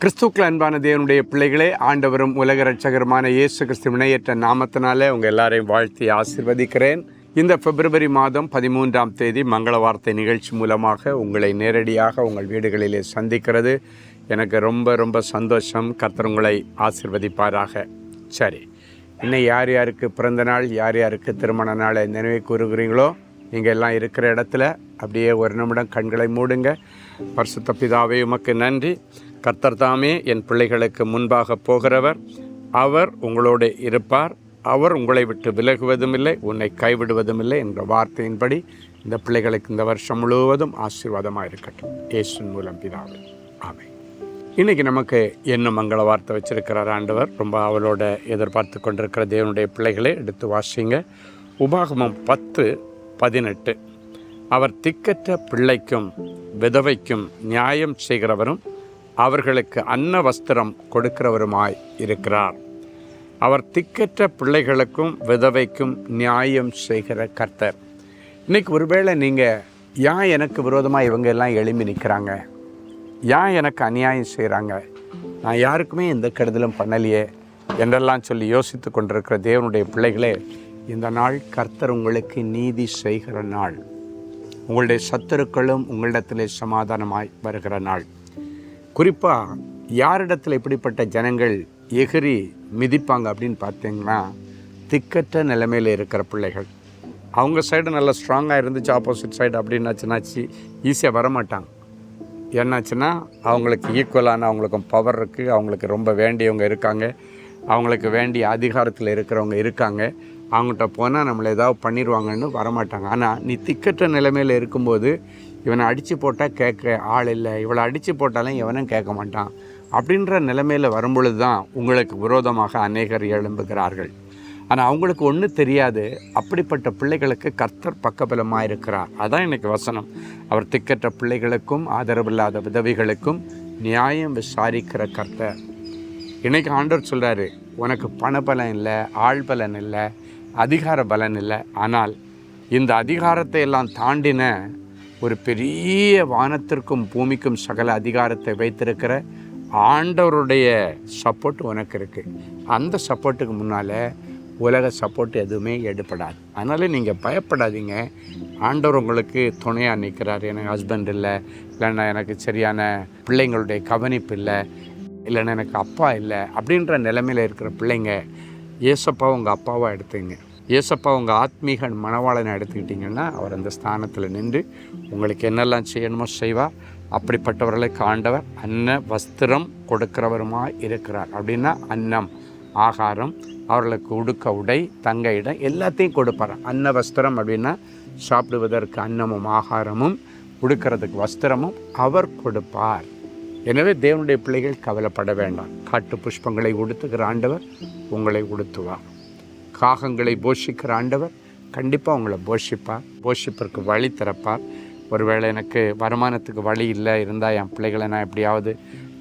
கிறிஸ்துக்கள் அன்பான தேவனுடைய பிள்ளைகளே, ஆண்டவரும் உலக இரட்சகருமான இயேசு கிறிஸ்து இணையற்ற நாமத்தினாலே உங்கள் எல்லாரையும் வாழ்த்தி ஆசீர்வதிக்கிறேன். இந்த பிப்ரவரி மாதம் 13ஆம் தேதி மங்கள வார்த்தை நிகழ்ச்சி மூலமாக உங்களை நேரடியாக உங்கள் வீடுகளிலே சந்திக்கிறது எனக்கு ரொம்ப சந்தோஷம். கர்த்தர் உங்களை ஆசீர்வதிப்பாராக. சரி, இன்னும் யார் யாருக்கு பிறந்த நாள், யார் யாருக்கு திருமண நாளை நினைவு கூறுகிறீங்களோ, நீங்கள் எல்லாம் இருக்கிற இடத்துல அப்படியே ஒரு நிமிடம் கண்களை மூடுங்க. பரிசுத்த பிதாவே, உமக்கு நன்றி. கர்த்தர் தாமே என் பிள்ளைகளுக்கு முன்பாக போகிறவர். அவர் உங்களோடு இருப்பார். அவர் உங்களை விட்டு விலகுவதும் இல்லை, உன்னை கைவிடுவதும் இல்லை என்ற வார்த்தையின்படி இந்த பிள்ளைகளுக்கு இந்த வருஷம் முழுவதும் ஆசீர்வாதமாக இருக்கட்டும். இயேசுவின் மூலம் பிதாவே, ஆமென். இன்றைக்கி நமக்கு என்ன மங்கள வார்த்தை வச்சிருக்கிறார் ஆண்டவர். ரொம்ப அவளோட எதிர்பார்த்து கொண்டிருக்கிற தேவனுடைய பிள்ளைகளே எடுத்து வாசிங்க. உபாகமம் 10:18. அவர் திக்கற்ற பிள்ளைக்கும் விதவைக்கும் நியாயம் செய்கிறவரும் அவர்களுக்கு அன்ன வஸ்திரம் கொடுக்கிறவருமாய் இருக்கிறார். அவர் திக்கற்ற பிள்ளைகளுக்கும் விதவைக்கும் நியாயம் செய்கிற கர்த்தர். இன்றைக்கி ஒருவேளை நீங்கள் ஏன் எனக்கு விரோதமாக இவங்க எல்லாம் எழும்பி நிற்கிறாங்க, ஏன் எனக்கு அநியாயம் செய்கிறாங்க, நான் யாருக்குமே எந்த கெடுதலும் பண்ணலையே என்றெல்லாம் சொல்லி யோசித்து கொண்டிருக்கிற தேவனுடைய பிள்ளைகளே, இந்த நாள் கர்த்தர் உங்களுக்கு நீதி செய்கிற நாள். உங்களுடைய சத்துருக்களும் உங்களிடத்திலே சமாதானமாய் வருகிற நாள். குறிப்பாக யாரிடத்தில் இப்படிப்பட்ட ஜனங்கள் எகிரி மிதிப்பாங்க அப்படின்னு பார்த்தீங்கன்னா, திக்கற்ற நிலைமையில் இருக்கிற பிள்ளைகள். அவங்க சைடு நல்லா ஸ்ட்ராங்காக இருந்துச்சு, ஆப்போசிட் சைடு அப்படின்னாச்சுனாச்சு ஈஸியாக வரமாட்டாங்க. என்னாச்சுன்னா, அவங்களுக்கு ஈக்குவலான அவங்களுக்கும் பவர் இருக்குது, அவங்களுக்கு ரொம்ப வேண்டியவங்க இருக்காங்க, அவங்களுக்கு வேண்டிய அதிகாரத்தில் இருக்கிறவங்க இருக்காங்க. அவங்ககிட்ட போனால் நம்மளை ஏதாவது பண்ணிடுவாங்கன்னு வரமாட்டாங்க. ஆனால் நீ திக்கற்ற நிலைமையில் இருக்கும்போது, இவனை அடித்து போட்டால் கேட்க ஆள் இல்லை, இவளை அடித்து போட்டாலும் எவனும் கேட்க மாட்டான் அப்படின்ற நிலைமையில் வரும்பொழுது தான் உங்களுக்கு விரோதமாக அநேகர் எழும்புகிறார்கள். ஆனால் அவங்களுக்கு ஒன்றும் தெரியாது. அப்படிப்பட்ட பிள்ளைகளுக்கு கர்த்தர் பக்கபலமாக இருக்கிறார். அதான் இன்றைக்கி வசனம். அவர் திக்கற்ற பிள்ளைகளுக்கும் ஆதரவில்லாத விதவைகளுக்கும் நியாயம் விசாரிக்கிற கர்த்தர். இன்றைக்கி ஆண்டவர் சொல்கிறாரு, உனக்கு பணபலம் இல்லை, ஆள் பலன் இல்லை, அதிகார பலன் இல்லை, ஆனால் இந்த அதிகாரத்தை எல்லாம் தாண்டின ஒரு பெரிய வானத்திற்கும் பூமிக்கும் சகல அதிகாரத்தை வைத்திருக்கிற ஆண்டவருடைய சப்போர்ட் உனக்கு இருக்குது. அந்த சப்போர்ட்டுக்கு முன்னால் உலக சப்போர்ட் எதுவுமே எடுப்படாது. அதனால் நீங்கள் பயப்படாதீங்க. ஆண்டவர் உங்களுக்கு துணையாக நிற்கிறார். எனக்கு ஹஸ்பண்ட் இல்லை, இல்லைன்னா எனக்கு சரியான பிள்ளைங்களுடைய கவனிப்பு இல்லை, இல்லைன்னா எனக்கு அப்பா இல்லை அப்படின்ற நிலைமையில் இருக்கிற பிள்ளைங்க, ஏசப்பா உங்கள் அப்பாவாக எடுத்துங்க. ஏசப்பா உங்கள் ஆத்மீக மணவாளனை எடுத்துக்கிட்டிங்கன்னா, அவர் அந்த ஸ்தானத்தில் நின்று உங்களுக்கு என்னெல்லாம் செய்யணுமோ செய்வார். அப்படிப்பட்டவர்களுக்கு ஆண்டவர் அன்ன வஸ்திரம் கொடுக்கிறவருமாய் இருக்கிறார். அப்படின்னா அன்னம், ஆகாரம், அவர்களுக்கு உடுக்க உடை, தங்க இடம் எல்லாத்தையும் கொடுப்பார். அன்ன வஸ்திரம் அப்படின்னா சாப்பிடுவதற்கு அன்னமும் ஆகாரமும், உடுக்கிறதுக்கு வஸ்திரமும் அவர் கொடுப்பார். எனவே தேவனுடைய பிள்ளைகள் கவலைப்பட வேண்டாம். காட்டு புஷ்பங்களை உடுத்துகிற ஆண்டவர் உங்களை உடுத்துவார். காகங்களை போஷிக்கிற ஆண்டவர் கண்டிப்பாக உங்களை போஷிப்பார். போஷிப்பதற்கு வழி திறப்பார். ஒருவேளை எனக்கு வருமானத்துக்கு வழி இல்லை, இருந்தால் என் பிள்ளைகளை நான் எப்படியாவது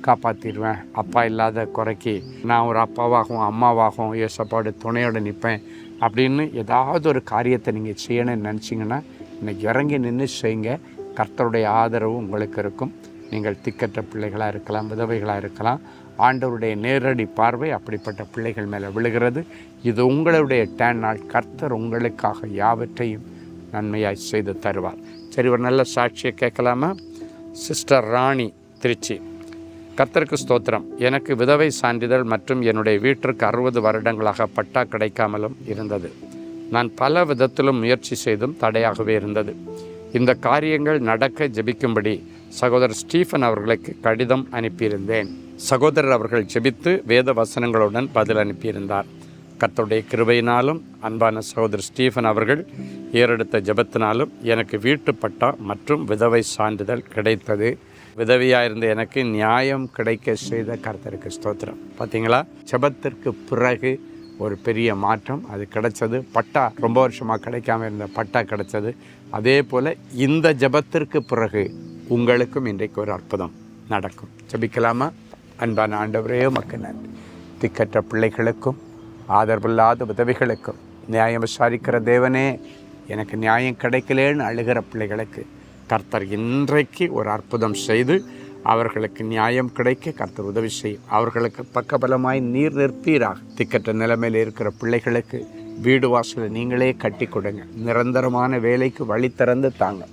காப்பாற்றிடுவேன், அப்பா இல்லாத குறைக்கி நான் ஒரு அப்பாவாகவும் அம்மாவாகவும் ஏசப்பாடு துணையோடு நிற்பேன் அப்படின்னு ஏதாவது ஒரு காரியத்தை நீங்கள் செய்யணும்னு நினச்சிங்கன்னா, இன்றைக்கி இறங்கி நின்று செய்யுங்க. கர்த்தருடைய ஆதரவு உங்களுக்கு இருக்கும். நீங்கள் திக்கற்ற பிள்ளைகளாக இருக்கலாம், விதவைகளாக இருக்கலாம். ஆண்டவருடைய நேரடி பார்வை அப்படிப்பட்ட பிள்ளைகள் மேலே விழுகிறது. இது உங்களுடைய நாள். கர்த்தர் உங்களுக்காக யாவற்றையும் நன்மையாய் செய்து தருவார். சரி, ஒரு நல்ல சாட்சியை கேட்கலாமா? சிஸ்டர் ராணி, திருச்சி. கர்த்தருக்கு ஸ்தோத்திரம். எனக்கு விதவை சான்றிதழ் மற்றும் என்னுடைய வீட்டிற்கு 60 வருடங்களாக பட்டா கிடைக்காமலும் இருந்தது. நான் பல விதத்திலும் முயற்சி செய்தும் தடையாகவே இருந்தது. இந்த காரியங்கள் நடக்க ஜெபிக்கும்படி சகோதரர் ஸ்டீஃபன் அவர்களுக்கு கடிதம் அனுப்பியிருந்தேன். சகோதரர் அவர்கள் ஜெபித்து வேத வசனங்களுடன் பதில் அனுப்பியிருந்தார். கர்த்தருடைய கிருபையினாலும் அன்பான சகோதரர் ஸ்டீஃபன் அவர்கள் ஏறெடுத்த ஜெபத்தினாலும் எனக்கு வீட்டு பட்டா மற்றும் விதவை சான்றிதழ் கிடைத்தது. விதவையாக இருந்த எனக்கு நியாயம் கிடைக்க செய்த கர்த்தருக்கு ஸ்தோத்திரம். பார்த்தீங்களா, ஜெபத்திற்கு பிறகு ஒரு பெரிய மாற்றம் அது கிடைச்சது. பட்டா ரொம்ப வருஷமாக கிடைக்காம இருந்த பட்டா கிடைச்சது. அதே போல் இந்த ஜெபத்திற்கு பிறகு உங்களுக்கும் இன்றைக்கு ஒரு அற்புதம் நடக்கும். ஜெபிக்கலாமா? அன்பான ஆண்டவரே, உமக்கு நன்றி. திக்கற்ற பிள்ளைகளுக்கும் ஆதரவில்லாத விதவைகளுக்கும் நியாயம் விசாரிக்கிற தேவனே, எனக்கு நியாயம் கிடைக்கலேன்னு அழுகிற பிள்ளைகளுக்கு கர்த்தர் இன்றைக்கு ஒரு அற்புதம் செய்து அவர்களுக்கு நியாயம் கிடைக்க கர்த்தர் உதவி செய்யும். அவர்களுக்கு பக்கபலமாய் நீர் நிற்பீராக. திக்கற்ற நிலைமையில் இருக்கிற பிள்ளைகளுக்கு வீடு வாசலை நீங்களே கட்டி கொடுங்க. நிரந்தரமான வேலைக்கு வழி திறந்து தாங்க.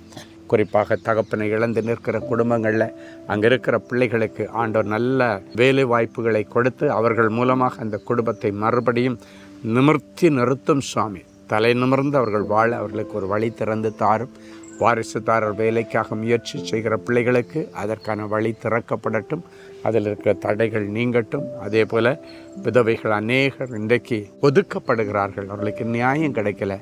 குறிப்பாக தகப்பனை இழந்து நிற்கிற குடும்பங்களில் அங்கே இருக்கிற பிள்ளைகளுக்கு ஆண்டவர் நல்ல வேலை வாய்ப்புகளை கொடுத்து அவர்கள் மூலமாக அந்த குடும்பத்தை மறுபடியும் நிறுத்தும் சுவாமி. தலை நிமிர்ந்து அவர்கள் வாழ அவர்களுக்கு ஒரு வழி திறந்து தாரும். வாரிசுதாரர் வேலைக்காக முயற்சி செய்கிற பிள்ளைகளுக்கு அதற்கான வழி திறக்கப்படட்டும். அதில் இருக்கிற தடைகள் நீங்கட்டும். அதே போல் விதவைகள் அநேகர் இன்றைக்கு ஒதுக்கப்படுகிறார்கள், அவர்களுக்கு நியாயம் கிடைக்கல.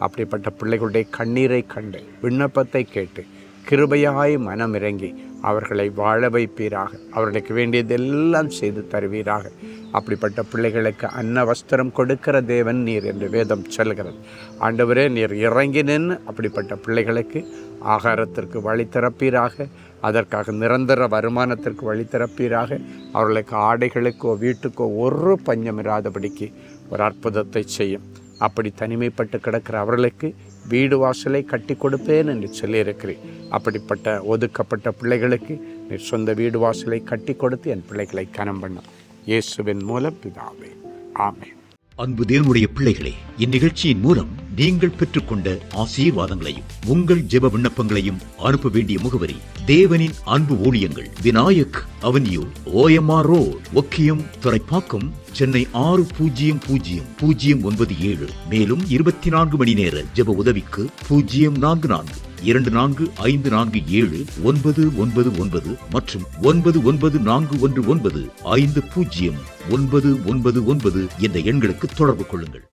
அப்படிப்பட்ட பிள்ளைகளுடைய கண்ணீரை கண்டு விண்ணப்பத்தை கேட்டு கிருபையாய் மனம் இறங்கி அவர்களை வாழ வைப்பீராக. அவர்களுக்கு வேண்டியதெல்லாம் செய்து தருவீராக. அப்படிப்பட்ட பிள்ளைகளுக்கு அன்ன வஸ்திரம் கொடுக்கிற தேவன் நீர் என்று வேதம் சொல்கிறது. ஆண்டவரே, நீர் இறங்கி நின்று அப்படிப்பட்ட பிள்ளைகளுக்கு ஆகாரத்திற்கு வழி திறப்பீராக. அதற்காக நிரந்தர வருமானத்திற்கு வழி திறப்பீராக. அவர்களுக்கு ஆடைகளுக்கோ வீட்டுக்கோ ஒரு பஞ்சம் இராதபடிக்கு ஒரு அற்புதத்தை செய்யும். அப்படி தனிமைப்பட்டு கிடக்கிற அவர்களுக்கு வீடு வாசலை கட்டி கொடுப்பேன் என்று சொல்லியிருக்கிறேன். அப்படிப்பட்ட ஒதுக்கப்பட்ட பிள்ளைகளுக்கு நீ சொந்த வீடு வாசலை கட்டி கொடுத்து என் பிள்ளைகளை கனம் பண்ணும். இயேசுவின் மூலம் பிதாவே, ஆமென். அன்பு தேவனுடைய பிள்ளைகளே, இந்நிகழ்ச்சியின் மூலம் நீங்கள் பெற்றுக்கொண்ட ஆசீர்வாதங்களையும் உங்கள் ஜெப விண்ணப்பங்களையும் அனுப்ப வேண்டிய முகவரி: தேவனின் அன்பு ஊழியங்கள், Vinayak avenue, OMR road, Okkiyam, Thoraipakkam, Chennai 600097. மேலும் 24 மணி நேர ஜெப உதவிக்கு 044-24547-999 மற்றும் 9941150999 என்ற எண்களுக்கு தொடர்பு கொள்ளுங்கள்.